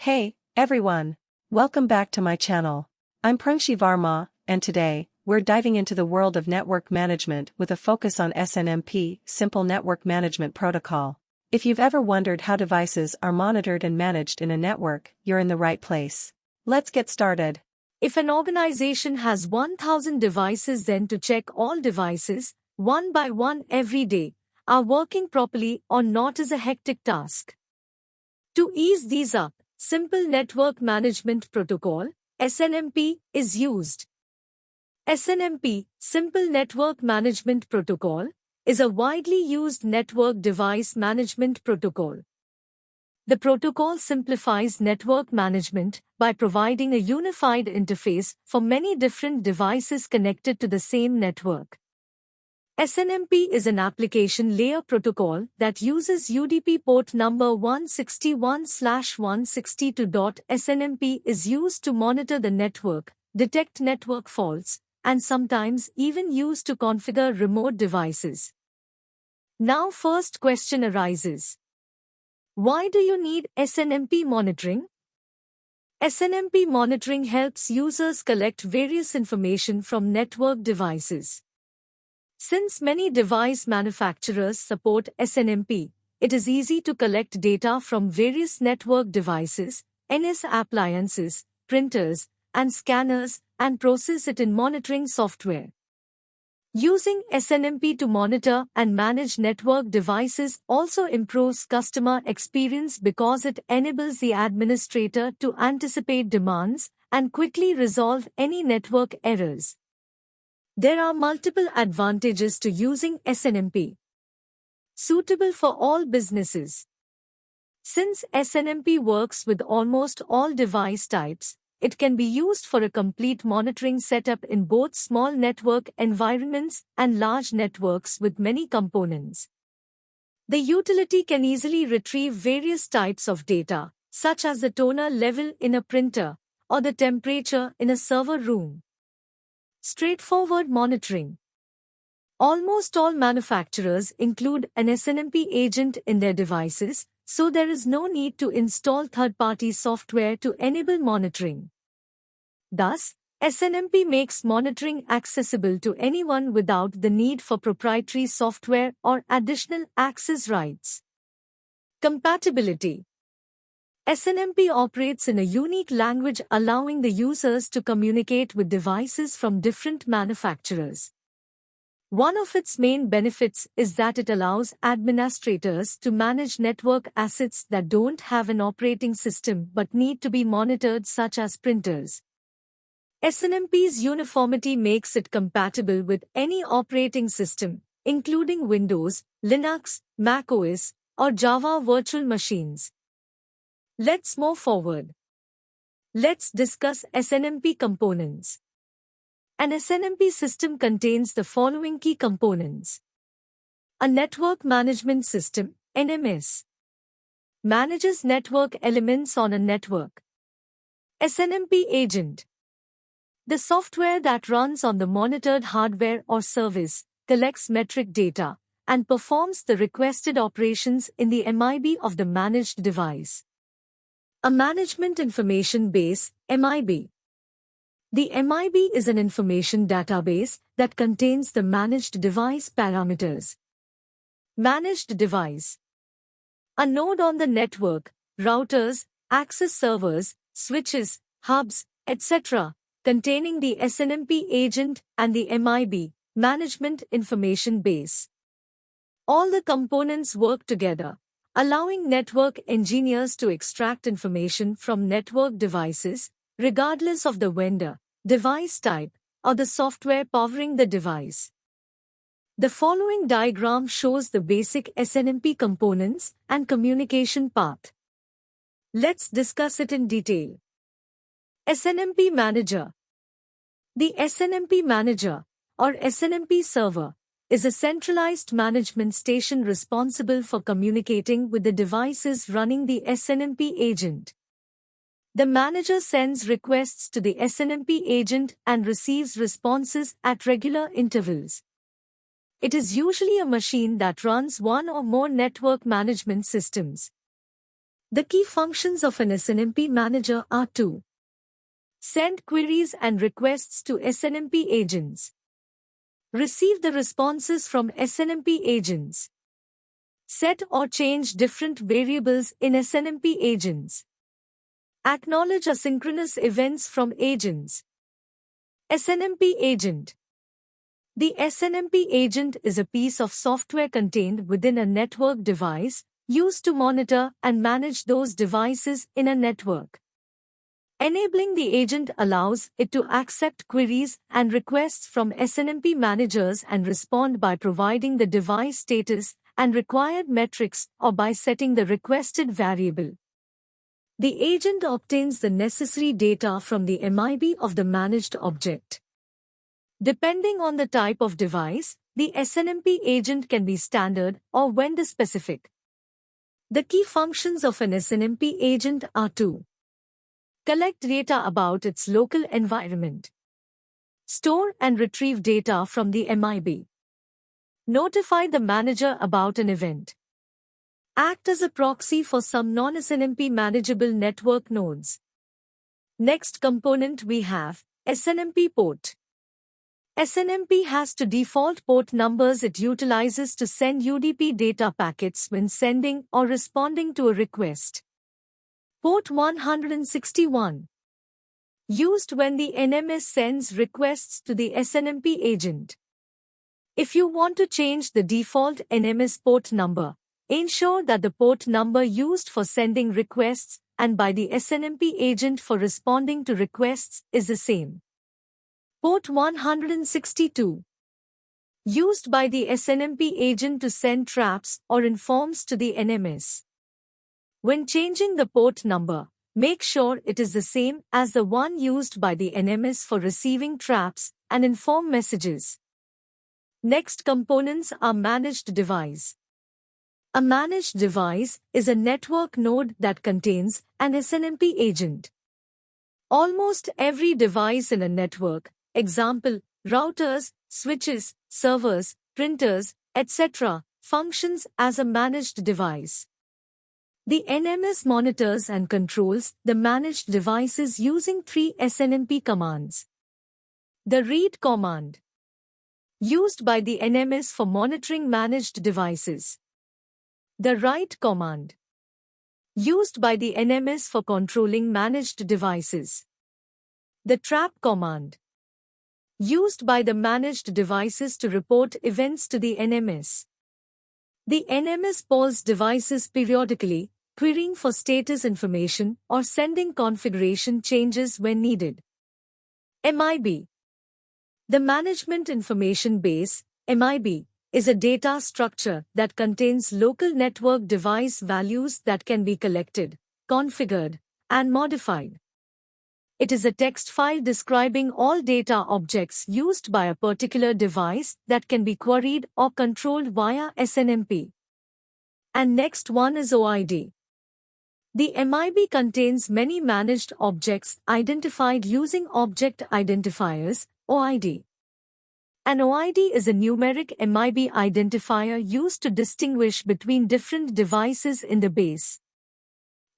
Hey, everyone! Welcome back to my channel. I'm Prangshi Varma, and today, we're diving into the world of network management with a focus on SNMP, Simple Network Management Protocol. If you've ever wondered how devices are monitored and managed in a network, you're in the right place. Let's get started. If an organization has 1,000 devices, then to check all devices, one by one every day, are working properly or not is a hectic task. To ease these up, Simple Network Management Protocol, SNMP, is used. SNMP, Simple Network Management Protocol, is a widely used network device management protocol. The protocol simplifies network management by providing a unified interface for many different devices connected to the same network. SNMP is an application layer protocol that uses UDP port number 161/162. SNMP is used to monitor the network, detect network faults, and sometimes even used to configure remote devices. Now first question arises. Why do you need SNMP monitoring? SNMP monitoring helps users collect various information from network devices. Since many device manufacturers support SNMP, it is easy to collect data from various network devices, NS appliances, printers, and scanners, and process it in monitoring software. Using SNMP to monitor and manage network devices also improves customer experience because it enables the administrator to anticipate demands and quickly resolve any network errors. There are multiple advantages to using SNMP. Suitable for all businesses. Since SNMP works with almost all device types, it can be used for a complete monitoring setup in both small network environments and large networks with many components. The utility can easily retrieve various types of data, such as the toner level in a printer or the temperature in a server room. Straightforward monitoring. Almost all manufacturers include an SNMP agent in their devices, so there is no need to install third-party software to enable monitoring. Thus, SNMP makes monitoring accessible to anyone without the need for proprietary software or additional access rights. Compatibility. SNMP operates in a unique language allowing the users to communicate with devices from different manufacturers. One of its main benefits is that it allows administrators to manage network assets that don't have an operating system but need to be monitored, such as printers. SNMP's uniformity makes it compatible with any operating system, including Windows, Linux, macOS, or Java virtual machines. Let's move forward. Let's discuss SNMP components. An SNMP system contains the following key components. A network management system, NMS, manages network elements on a network. SNMP agent, the software that runs on the monitored hardware or service, collects metric data, and performs the requested operations in the MIB of the managed device. A management information base, MIB. The MIB is an information database that contains the managed device parameters. Managed device, a node on the network, routers, access servers, switches, hubs, etc., containing the SNMP agent and the MIB, management information base. All the components work together, allowing network engineers to extract information from network devices, regardless of the vendor, device type, or the software powering the device. The following diagram shows the basic SNMP components and communication path. Let's discuss it in detail. SNMP Manager. The SNMP Manager, or SNMP Server, is a centralized management station responsible for communicating with the devices running the SNMP agent. The manager sends requests to the SNMP agent and receives responses at regular intervals. It is usually a machine that runs one or more network management systems. The key functions of an SNMP manager are to send queries and requests to SNMP agents, receive the responses from SNMP agents, set or change different variables in SNMP agents, acknowledge asynchronous events from agents. SNMP agent. The SNMP agent is a piece of software contained within a network device used to monitor and manage those devices in a network. Enabling the agent allows it to accept queries and requests from SNMP managers and respond by providing the device status and required metrics or by setting the requested variable. The agent obtains the necessary data from the MIB of the managed object. Depending on the type of device, the SNMP agent can be standard or vendor-specific. The key functions of an SNMP agent are to collect data about its local environment, store and retrieve data from the MIB, notify the manager about an event, act as a proxy for some non-SNMP manageable network nodes. Next component we have SNMP port. SNMP has two default port numbers it utilizes to send UDP data packets when sending or responding to a request. Port 161, used when the NMS sends requests to the SNMP agent. If you want to change the default NMS port number, ensure that the port number used for sending requests and by the SNMP agent for responding to requests is the same. Port 162, used by the SNMP agent to send traps or informs to the NMS. When changing the port number, make sure it is the same as the one used by the NMS for receiving traps and inform messages. Next components are managed device. A managed device is a network node that contains an SNMP agent. Almost every device in a network, example, routers, switches, servers, printers, etc., functions as a managed device. The NMS monitors and controls the managed devices using three SNMP commands. The read command, used by the NMS for monitoring managed devices. The write command, used by the NMS for controlling managed devices. The trap command, used by the managed devices to report events to the NMS. The NMS polls devices periodically, querying for status information or sending configuration changes when needed. MIB. The Management Information Base, MIB, is a data structure that contains local network device values that can be collected, configured, and modified. It is a text file describing all data objects used by a particular device that can be queried or controlled via SNMP. And next one is OID. The MIB contains many managed objects identified using object identifiers, OID. An OID is a numeric MIB identifier used to distinguish between different devices in the base.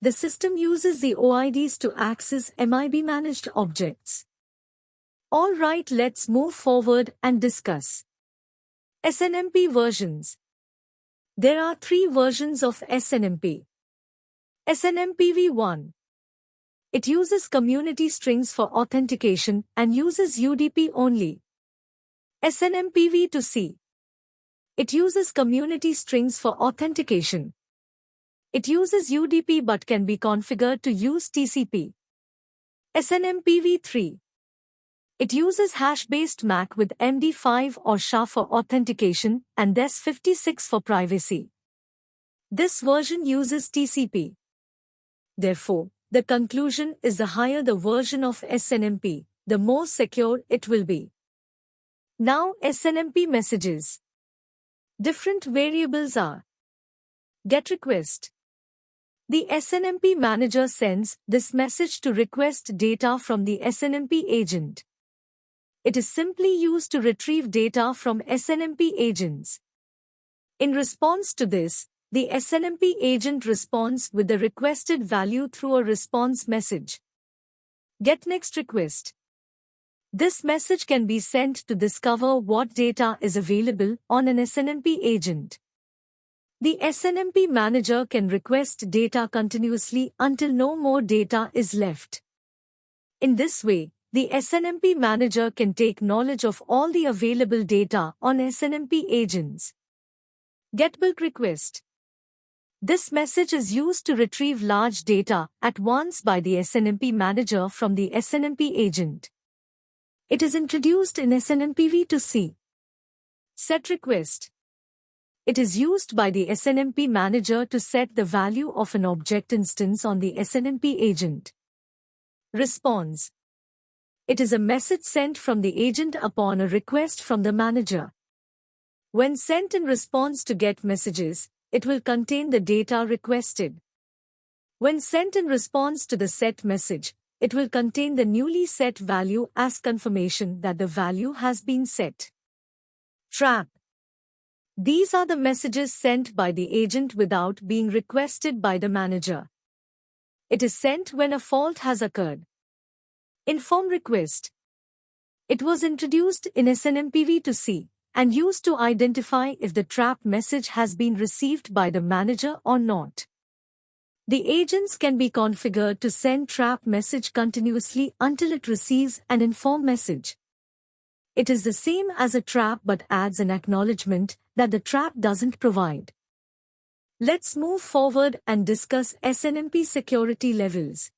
The system uses the OIDs to access MIB managed objects. Alright, let's move forward and discuss SNMP versions. There are three versions of SNMP. SNMP v1. It uses community strings for authentication and uses UDP only. SNMP v2c. It uses community strings for authentication. It uses UDP but can be configured to use TCP. SNMP v3. It uses hash-based MAC with MD5 or SHA for authentication and DES56 for privacy. This version uses TCP. Therefore, the conclusion is the higher the version of SNMP, the more secure it will be. Now SNMP messages. Different variables are GET request. The SNMP manager sends this message to request data from the SNMP agent. It is simply used to retrieve data from SNMP agents. In response to this, the SNMP agent responds with the requested value through a response message. Get next request. This message can be sent to discover what data is available on an SNMP agent. The SNMP manager can request data continuously until no more data is left. In this way, the SNMP manager can take knowledge of all the available data on SNMP agents. Get bulk request. This message is used to retrieve large data at once by the SNMP manager from the SNMP agent. It is introduced in SNMP V2C. Set request. It is used by the SNMP manager to set the value of an object instance on the SNMP agent. Response. It is a message sent from the agent upon a request from the manager. When sent in response to GET messages, it will contain the data requested. When sent in response to the SET message, it will contain the newly set value as confirmation that the value has been set. Trap. These are the messages sent by the agent without being requested by the manager. It is sent when a fault has occurred. Inform request. It was introduced in SNMP V2C and used to identify if the trap message has been received by the manager or not. The agents can be configured to send trap message continuously until it receives an inform message. It is the same as a trap but adds an acknowledgement that the trap doesn't provide. Let's move forward and discuss SNMP security levels.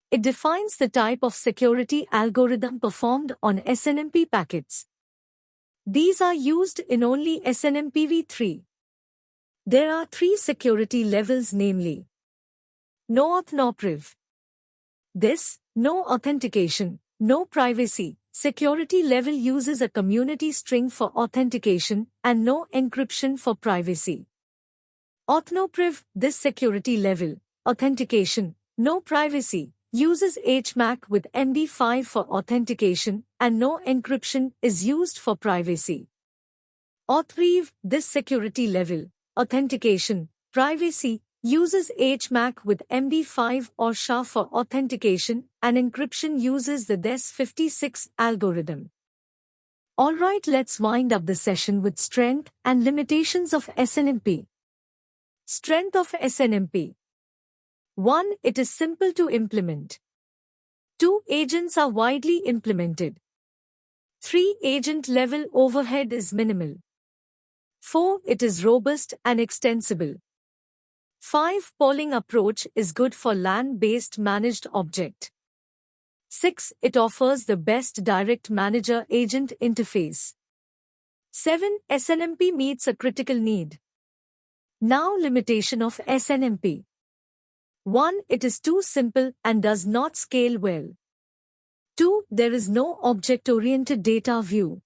It defines the type of security algorithm performed on SNMP packets. These are used in only SNMP v3. There are 3 security levels, namely No auth no priv. This, no authentication, no privacy, security level uses a community string for authentication and no encryption for privacy. Auth no priv, this security level, authentication, no privacy, uses HMAC with MD5 for authentication and no encryption is used for privacy. Auth priv, this security level, authentication, privacy, uses HMAC with MD5 or SHA for authentication and encryption uses the DES56 algorithm. Alright, let's wind up the session with strength and limitations of SNMP. Strength of SNMP. 1. It is simple to implement. 2. Agents are widely implemented. 3. Agent level overhead is minimal. 4. It is robust and extensible. 5. Polling approach is good for LAN-based managed object. 6. It offers the best direct manager-agent interface. 7. SNMP meets a critical need. Now, limitation of SNMP. 1. It is too simple and does not scale well. 2. There is no object-oriented data view.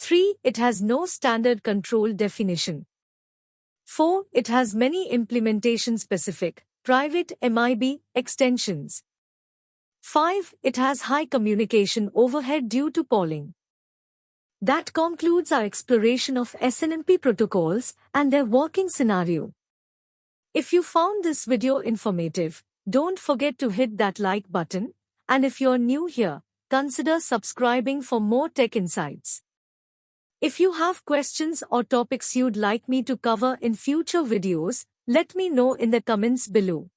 3. It has no standard control definition. 4. It has many implementation-specific, private MIB extensions. 5. It has high communication overhead due to polling. That concludes our exploration of SNMP protocols and their working scenario. If you found this video informative, don't forget to hit that like button, and if you're new here, consider subscribing for more tech insights. If you have questions or topics you'd like me to cover in future videos, let me know in the comments below.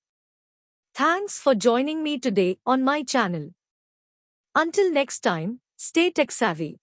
Thanks for joining me today on my channel. Until next time, stay tech savvy.